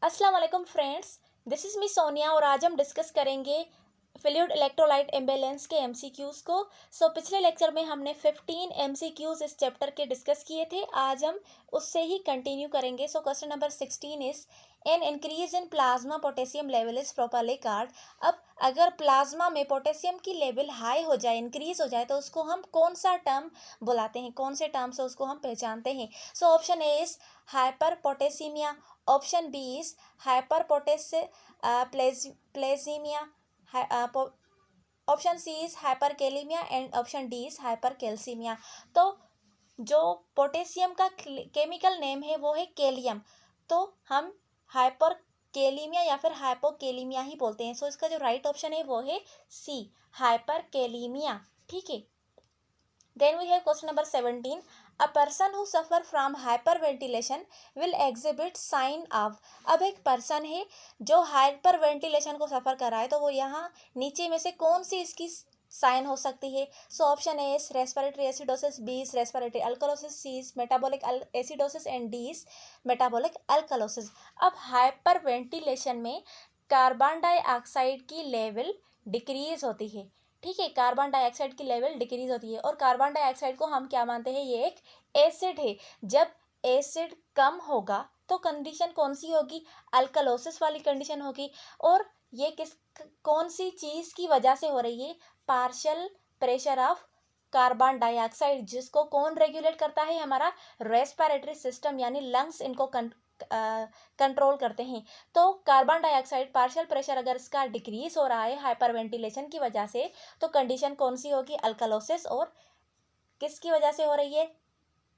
अस्सलाम वालेकुम friends, this is me Sonia और आज हम डिस्कस करेंगे फ्लूइड इलेक्ट्रोलाइट इम्बैलेंस के एमसीक्यूज़ को। पिछले लेक्चर में हमने 15 एमसीक्यूज़ इस चैप्टर के डिस्कस किए थे। आज हम उससे ही कंटिन्यू करेंगे। Question number 16 is an increase in plasma potassium level is properly card. अब अगर प्लाज्मा में पोटेशियम की लेवल हाई हो जाए, इंक्रीज हो जाए, तो उसको हम कौन सा टर्म बुलाते हैं, कौन से टर्म से उसको हम पहचानते हैं? Option A is hyperpotassemia, option B is hyper प्लेसीमिया, option C is hyperkalemia and option D is hypercalcemia. तो जो पोटेशियम का केमिकल नेम है वो है केलियम, तो हम हाइपरकेलीमिया या फिर हाइपोकेलीमिया ही बोलते हैं। इसका जो राइट ऑप्शन है वो है सी, हाइपरकेलीमिया। ठीक है। Then we have question number 17. A person who suffer from hyperventilation will exhibit sign of। अब एक पर्सन है जो हाइपरवेंटिलेशन को सफ़र कर रहा है, तो वो यहाँ नीचे में से कौन सी इसकी साइन हो सकती है? Option A is respiratory acidosis, B is respiratory alkalosis, C is metabolic acidosis and D is metabolic alkalosis. अब हाइपरवेंटिलेशन में कार्बन डाइऑक्साइड की लेवल डिक्रीज होती है। ठीक है, कार्बन डाइऑक्साइड की लेवल डिक्रीज होती है और कार्बन डाइऑक्साइड को हम क्या मानते हैं? ये एक एसिड है। जब एसिड कम होगा तो कंडीशन कौन सी होगी? अल्कलोसिस वाली कंडीशन होगी। और ये कौन सी चीज़ की वजह से हो रही है? Partial pressure of carbon dioxide, जिसको कौन रेगुलेट करता है? हमारा रेस्पिरेटरी सिस्टम यानी लंग्स इनको कंट्रोल करते हैं। तो कार्बन डाइऑक्साइड पार्शियल प्रेशर अगर इसका डिक्रीज हो रहा है हाइपरवेंटिलेशन की वजह से, तो कंडीशन कौन सी होगी? अल्कलोसिस। और किसकी वजह से हो रही है?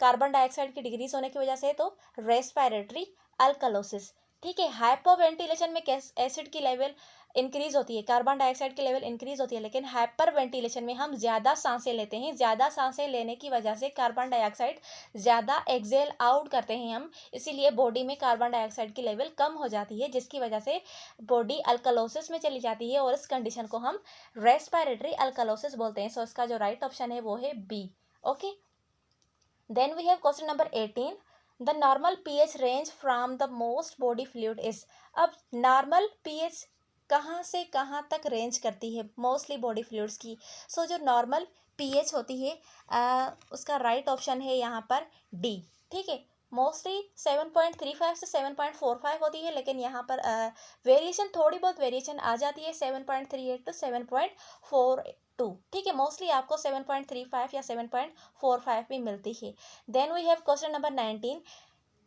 कार्बन डाइऑक्साइड की डिक्रीज होने की वजह से, तो रेस्पिरेटरी अल्कलोसिस। ठीक है। हाइपोवेंटिलेशन में एसिड की लेवल इंक्रीज होती है, कार्बन डाइऑक्साइड की लेवल इंक्रीज होती है, लेकिन हाइपर वेंटिलेशन में हम ज़्यादा सांसें लेते हैं। ज़्यादा सांसें लेने की वजह से कार्बन डाइऑक्साइड ज़्यादा एक्सेल आउट करते हैं हम, इसीलिए बॉडी में कार्बन डाइऑक्साइड की लेवल कम हो जाती है, जिसकी वजह से बॉडी अल्कलोसिस में चली जाती है और इस कंडीशन को हम रेस्पिरेटरी अल्कलोसिस बोलते हैं। इसका जो राइट ऑप्शन है वो है B. Okay. Then we have question number 18. The normal pH range from the most body fluid is। अब नॉर्मल pH कहाँ से कहाँ तक रेंज करती है मोस्टली बॉडी फ्लूइड्स की? जो नॉर्मल pH होती है उसका राइट ऑप्शन है यहाँ पर डी। ठीक है। मोस्टली 7.35 से 7.45 होती है, लेकिन यहाँ पर वेरिएशन, थोड़ी बहुत वेरिएशन आ जाती है 7.38 to 7.42। ठीक है, मोस्टली आपको 7.35 या 7.45 भी मिलती है। Then we have question number 19।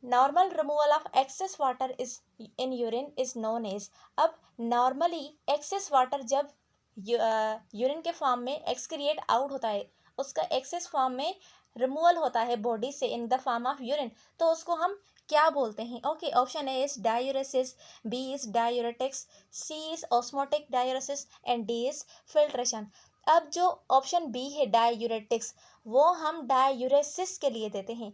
Normal removal of excess water is in urine is known as. अब नॉर्मली एक्सेस वाटर जब यूरिन के फॉर्म में एक्सक्रिएट आउट होता है, उसका एक्सेस फॉर्म में रिमूवल होता है बॉडी से in the form of urine, तो उसको हम क्या बोलते हैं? Okay, option A is diuresis, B is diuretics, C is osmotic diuresis and D is filtration. अब जो ऑप्शन बी है डायूरेटिक्स, वो हम डायूरेसिस के लिए देते हैं।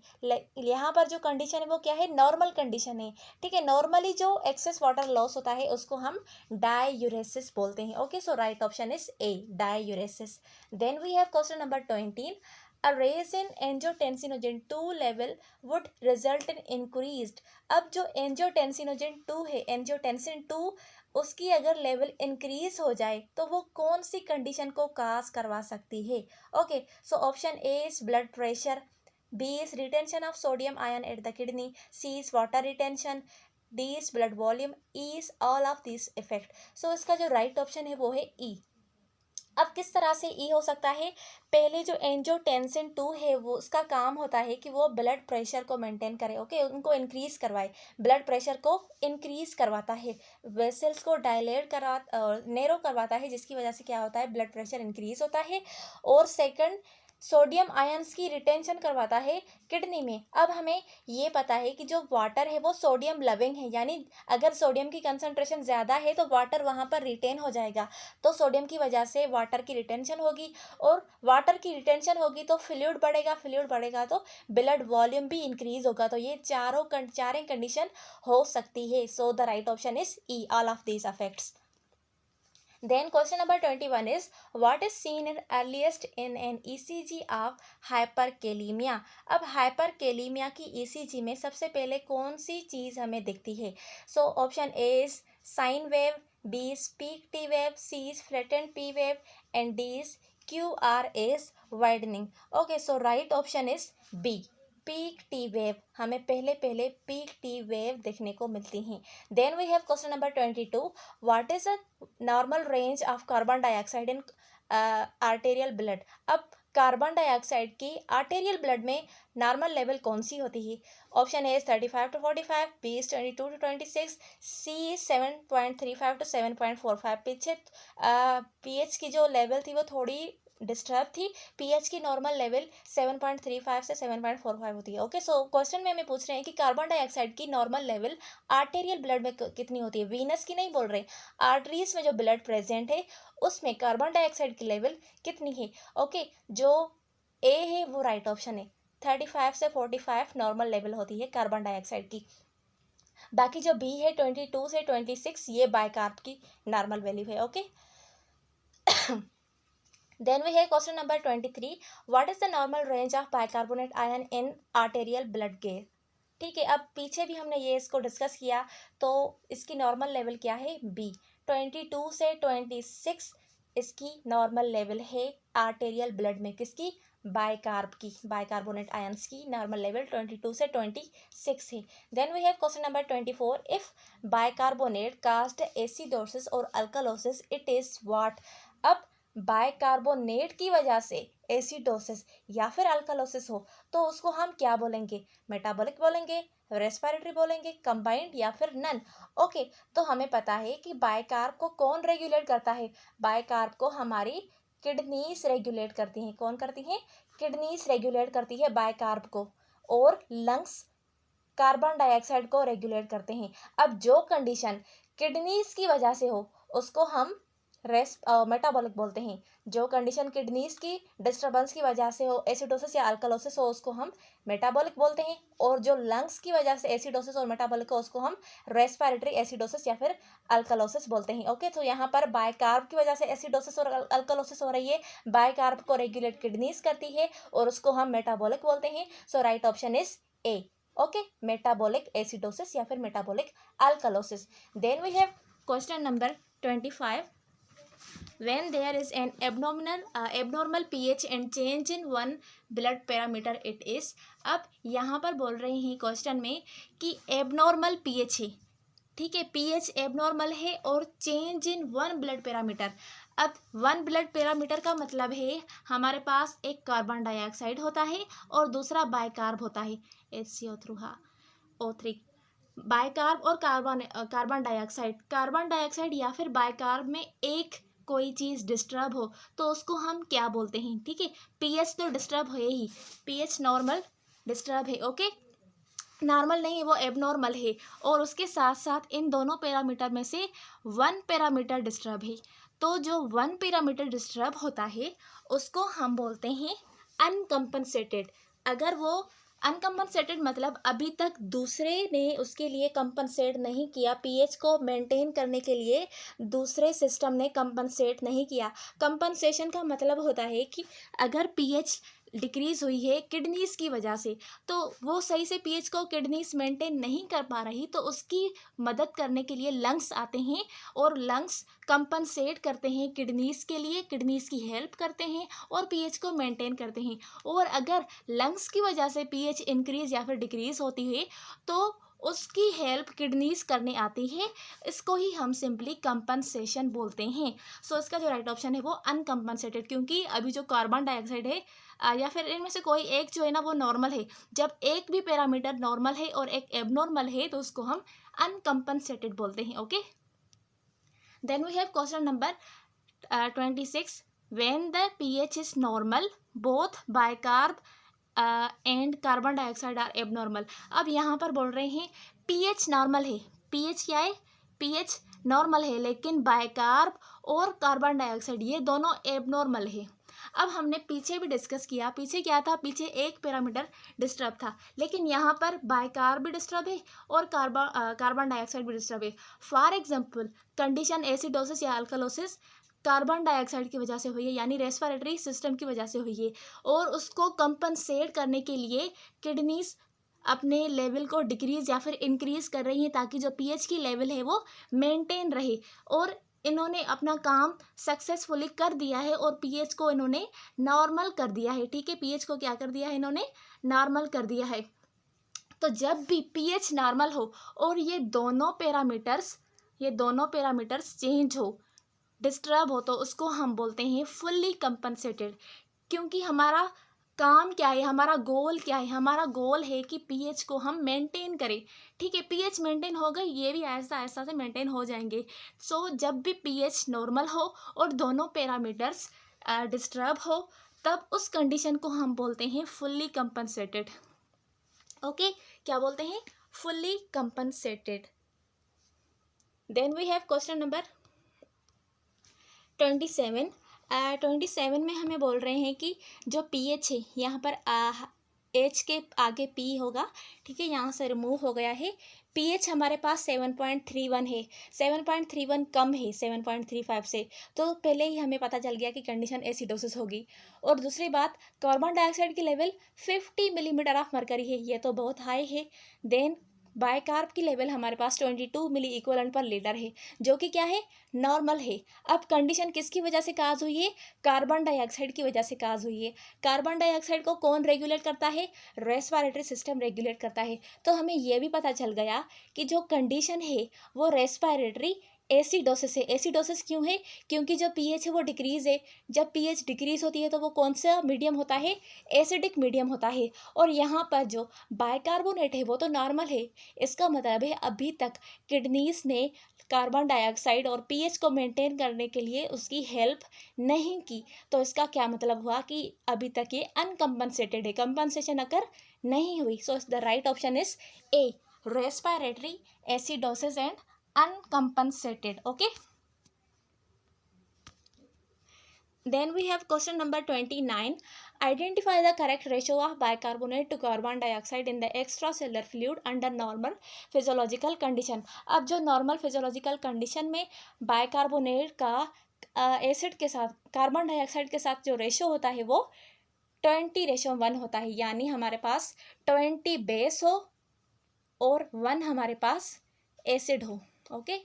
यहाँ पर जो कंडीशन है वो क्या है? नॉर्मल कंडीशन है। ठीक है, नॉर्मली जो एक्सेस वाटर लॉस होता है उसको हम डायूरेसिस बोलते हैं। Okay, right option is A, diuresis. Then we have question number 20। A raise in angiotensin 2 level would result in increased। अब जो एंजियोटेंसिनोजन 2 है, एंजियोटेंसिन 2, उसकी अगर लेवल इंक्रीज हो जाए तो वो कौन सी कंडीशन को काज करवा सकती है? Okay, option A is blood pressure, B is retention of sodium ion at the kidney, C is water retention, D is blood volume, E is all of this effect. इसका जो राइट ऑप्शन है वो है ई। अब किस तरह से ई हो सकता है? पहले जो एंजियोटेंसिन 2 है वो उसका काम होता है कि वो ब्लड प्रेशर को मेंटेन करे। ओके, उनको इंक्रीज करवाए, ब्लड प्रेशर को इंक्रीज करवाता है, वेसल्स को डायलेट करवा नैरो करवाता है, जिसकी वजह से क्या होता है? ब्लड प्रेशर इंक्रीज होता है। और सेकंड, सोडियम आयंस की रिटेंशन करवाता है किडनी में। अब हमें ये पता है कि जो वाटर है वो सोडियम लविंग है, यानी अगर सोडियम की कंसंट्रेशन ज़्यादा है तो वाटर वहाँ पर रिटेन हो जाएगा, तो सोडियम की वजह से वाटर की रिटेंशन होगी, और वाटर की रिटेंशन होगी तो फ्लूइड बढ़ेगा, फ्लूइड बढ़ेगा तो ब्लड वॉल्यूम भी इंक्रीज होगा। तो ये चारें कंडीशन हो सकती है। The right option is E, all of these affects. Then question number 21 is what is seen in earliest in an ECG of hyperkalemia. अब hyperkalemia की ECG में सबसे पहले कौन सी चीज़ हमें दिखती है? So option A is sine wave, B is peak T wave, C is flattened P wave and D is QRS widening. Okay, so right option is B. Peak T wave, हमें पहले peak T wave देखने को मिलती हैं. Then we have question number 22. What is a normal range of carbon dioxide in arterial blood. अब carbon dioxide की arterial blood में normal level कौन सी होती है? Option A 35 to 45, B is 22 to 26, C 7.35 to 7.45. पीछे पीएच की जो लेवल थी वो थोड़ी डिस्टर्ब थी. पीएच की नॉर्मल लेवल 7.35 से 7.45 होती है. ओके, सो क्वेश्चन में हमें पूछ रहे हैं कि कार्बन डाइऑक्साइड की नॉर्मल लेवल आर्टेरियल ब्लड में कितनी होती है. वीनस की नहीं बोल रहे, आर्टरीज में जो ब्लड प्रेजेंट है उसमें कार्बन डाइऑक्साइड की लेवल कितनी है. ओके, जो ए है वो राइट ऑप्शन है. 35 से 45 नॉर्मल लेवल होती है कार्बन डाइऑक्साइड की. बाकी जो बी है 22 से 26 ये बाइकार्ब की नॉर्मल वैल्यू है. Okay, Then we have question number 23. What is the normal range of bicarbonate ion in arterial blood gas? ठीक है, अब पीछे भी हमने ये इसको डिस्कस किया, तो इसकी नॉर्मल लेवल क्या है? बी. 22 से 26 इसकी नॉर्मल लेवल है आर्टेरियल ब्लड में. किसकी? बाइकार्ब की, बाइकार्बोनेट आयंस की नॉर्मल लेवल 22 से 26 है. Then we have question number 24. If bicarbonate cast acidosis और अल्कलोसिस इट इज व्हाट. अब बाइकार्बोनेट की वजह से एसिडोसिस या फिर अल्कलोसिस हो तो उसको हम क्या बोलेंगे? मेटाबॉलिक बोलेंगे, रेस्पिरेटरी बोलेंगे, कंबाइंड या फिर नन. ओके, तो हमें पता है कि बाइकार्ब को कौन रेगुलेट करता है? बाइकार्ब को हमारी किडनीज रेगुलेट करती हैं. कौन करती हैं? किडनीज रेगुलेट करती है बाइकार्ब को, और लंग्स कार्बन डाइऑक्साइड को रेगुलेट करते हैं. अब जो कंडीशन किडनीज की वजह से हो उसको हम मेटाबॉलिक बोलते हैं. जो कंडीशन किडनीज की डिस्टर्बेंस की वजह से हो, एसिडोसिस या अल्कलोसिस हो, उसको हम मेटाबॉलिक बोलते हैं. और जो लंग्स की वजह से एसिडोसिस और मेटाबॉलिक हो उसको हम रेस्पिरेटरी एसिडोसिस या फिर अल्कलोसिस बोलते हैं. ओके, तो यहाँ पर बाइकार्ब की वजह से एसिडोसिस और अल्कलोसिस हो रही है. बाइकार्ब को रेगुलेट किडनीज करती है और उसको हम मेटाबॉलिक बोलते हैं. So right option is A. Okay, metabolic acidosis या फिर metabolic alkalosis. Then we have question number 25. when there is an abnormal pH and change in one blood parameter it is. अब यहाँ पर बोल रहे हैं क्वेश्चन में कि एबनॉर्मल पीएच है. ठीक है, पीएच एबनॉर्मल है और change in one blood parameter. अब वन ब्लड पैरामीटर का मतलब है हमारे पास एक कार्बन डाइऑक्साइड होता है और दूसरा बाइकार्ब होता है, HCO3. बाइकार्ब और कार्बन डाइऑक्साइड या फिर बाइकार्ब में एक कोई चीज़ डिस्टर्ब हो तो उसको हम क्या बोलते हैं? ठीक है, पीएच तो डिस्टर्ब है ही, पीएच नॉर्मल डिस्टर्ब है. ओके, नॉर्मल नहीं है, वो एबनॉर्मल है. और उसके साथ साथ इन दोनों पैरामीटर में से वन पैरामीटर डिस्टर्ब है. तो जो वन पैरामीटर डिस्टर्ब होता है उसको हम बोलते हैं अनकम्पनसेटेड. अगर वो अनकम्पनसेटेड मतलब अभी तक दूसरे ने उसके लिए कंपनसेट नहीं किया, पीएच को मेंटेन करने के लिए दूसरे सिस्टम ने कंपनसेट नहीं किया. कंपनसेशन का मतलब होता है कि अगर पीएच डिक्रीज हुई है किडनीज की वजह से, तो वो सही से पीएच को किडनीज मेंटेन नहीं कर पा रही, तो उसकी मदद करने के लिए लंग्स आते हैं और लंग्स कंपनसेट करते हैं किडनीज के लिए, किडनीज की हेल्प करते हैं और पीएच को मेंटेन करते हैं. और अगर लंग्स की वजह से पीएच इंक्रीज या फिर डिक्रीज होती है तो उसकी हेल्प किडनीज करने आती है. इसको ही हम सिंपली कंपनसेशन बोलते हैं. सो इसका जो राइट ऑप्शन है वो अनकम्पनसेटेड, क्योंकि अभी जो कार्बन डाइऑक्साइड है या फिर इनमें से कोई एक जो है ना वो नॉर्मल है. जब एक भी पैरामीटर नॉर्मल है और एक एबनॉर्मल है तो उसको हम अनकम्पनसेटेड बोलते हैं. Okay, then we have question number 26. When the pH is normal both bicarb and carbon dioxide are abnormal. अब यहाँ पर बोल रहे हैं पीएच नॉर्मल है. पीएच क्या है? पीएच नॉर्मल है, लेकिन बाइकार्ब और कार्बन डाइऑक्साइड ये दोनों एबनॉर्मल है. अब हमने पीछे भी डिस्कस किया, पीछे क्या था, पीछे एक पैरामीटर डिस्टर्ब था, लेकिन यहाँ पर बाइकार भी डिस्टर्ब है और कार्बन डाइऑक्साइड भी डिस्टर्ब है। फॉर एग्जाम्पल कंडीशन एसिडोसिस या अल्कलोसिस कार्बन डाइऑक्साइड की वजह से हुई है, यानी रेस्पिरेटरी सिस्टम की वजह से हुई है, और उसको कंपनसेट करने के लिए किडनीज अपने लेवल को डिक्रीज या फिर इंक्रीज कर रही हैं ताकि जो पीएच की लेवल है वो मेंटेन रहे। और इन्होंने अपना काम सक्सेसफुली कर दिया है और पीएच को इन्होंने नॉर्मल कर दिया है। ठीक है, पीएच को क्या कर दिया है इन्होंने, नॉर्मल कर दिया है। तो जब भी पीएच नॉर्मल हो और ये दोनों पैरामीटर्स चेंज हो, डिस्टर्ब हो, तो उसको हम बोलते हैं फुल्ली कंपनसेटेड। क्योंकि हमारा काम क्या है, हमारा गोल क्या है, हमारा गोल है कि पीएच को हम मेंटेन करें। ठीक है, पीएच मेंटेन हो गई, ये भी ऐसा ऐसा से मेंटेन हो जाएंगे। सो जब भी पीएच नॉर्मल हो और दोनों पैरामीटर्स डिस्टर्ब हो, तब उस कंडीशन को हम बोलते हैं फुल्ली कंपनसेटेड। ओके, क्या बोलते हैं, fully compensated. Then we have question number 27। 27 में हमें बोल रहे हैं कि जो पीएच है यहाँ पर एच के आगे पी होगा। ठीक है, यहाँ से रिमूव हो गया है। पीएच हमारे पास 7.31 है, 7.31 कम है 7.35 से, तो पहले ही हमें पता चल गया कि कंडीशन एसिडोसिस होगी। और दूसरी बात, कार्बन डाइऑक्साइड की लेवल 50 मिलीमीटर ऑफ मरकरी है, ये तो बहुत हाई है। देन बाइकार्ब की लेवल हमारे पास 22 मिली इक्वलेंट पर लीटर है, जो कि क्या है, नॉर्मल है। अब कंडीशन किसकी वजह से काज हुई है, कार्बन डाइऑक्साइड की वजह से काज हुई है। कार्बन डाइऑक्साइड को कौन रेगुलेट करता है, रेस्पिरेटरी सिस्टम रेगुलेट करता है। तो हमें यह भी पता चल गया कि जो कंडीशन है वो रेस्पिरेटरी एसिडोसिस है। एसिडोसिस क्यों है, क्योंकि जो पीएच है वो डिक्रीज है। जब पीएच डिक्रीज होती है तो वो कौन सा मीडियम होता है, एसिडिक मीडियम होता है। और यहाँ पर जो बाइकार्बोनेट है वो तो नॉर्मल है। इसका मतलब है अभी तक किडनीज ने कार्बन डाइऑक्साइड और पीएच को मेंटेन करने के लिए उसकी हेल्प नहीं की। तो इसका क्या मतलब हुआ कि अभी तक ये अनकम्पनसेटेड है, कंपनसेशन अकर नहीं हुई। So the right option is A, respiratory acidosis and uncompensated. Okay, then we have question number 29. Identify the correct ratio of bicarbonate to carbon dioxide in the extracellular fluid under normal physiological condition. अब जो normal physiological condition में bicarbonate का acid के साथ, carbon dioxide के साथ जो ratio होता है वो 20:1 होता है, यानी हमारे पास 20 बेस हो और 1 हमारे पास एसिड हो। ओके,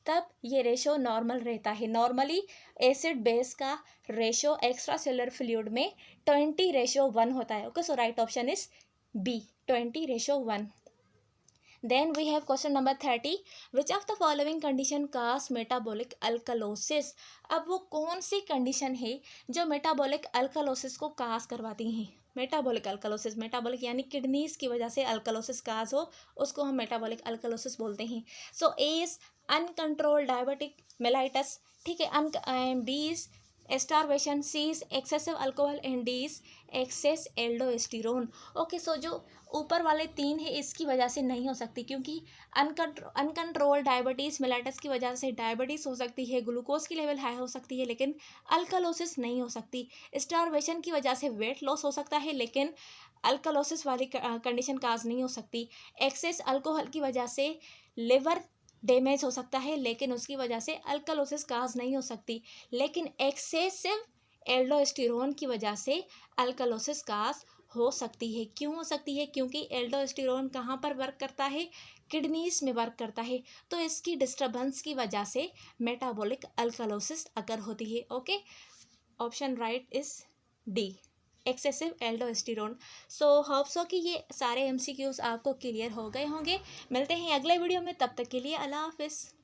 तब ये रेशो नॉर्मल रहता है। नॉर्मली एसिड बेस का रेशो एक्स्ट्रा सेलुलर फ्लूइड में 20:1 होता है। Okay, so right option is B, 20:1। Then we have question number 30। Which of the following condition cause metabolic alkalosis. अब वो कौन सी कंडीशन है जो मेटाबॉलिक अल्कलोसिस को काज करवाती हैं। मेटाबॉलिक अल्कलोसिस, मेटाबॉलिक यानी किडनीज की वजह से अल्कलोसिस काज हो, उसको हम मेटाबॉलिक अल्कलोसिस बोलते हैं। So A is uncontrolled diabetic mellitus. ठीक है, B is starvation, C is excessive alcohol and D is excess aldosterone. Okay, so जो ऊपर वाले 3 है इसकी वजह से नहीं हो सकती, क्योंकि अनकंट्रोल डायबिटीज़ मेलाइटस की वजह से डायबिटीज़ हो सकती है, ग्लूकोज की लेवल हाई हो सकती है, लेकिन अल्कलोसिस नहीं हो सकती। स्टारवेशन की वजह से वेट लॉस हो सकता है, लेकिन अल्कलोसिस वाली कंडीशन काज नहीं हो सकती। एक्सेस अल्कोहल की वजह से लिवर डैमेज हो सकता है, लेकिन उसकी वजह से अल्कलोसिस काज नहीं हो सकती। लेकिन एक्सेसिव एल्डोस्टेरोन की वजह से अल्कलोसिस काज हो सकती है। क्यों हो सकती है, क्योंकि एल्डोस्टेरोन कहाँ पर वर्क करता है, किडनीज में वर्क करता है। तो इसकी डिस्टर्बेंस की वजह से मेटाबॉलिक अल्कलोसिस अगर होती है। Okay, option right is D, excessive aldosterone. So hope so कि ये सारे एमसीक्यूज आपको क्लियर हो गए होंगे। मिलते हैं अगले वीडियो में, तब तक के लिए अल्लाह हाफिज़।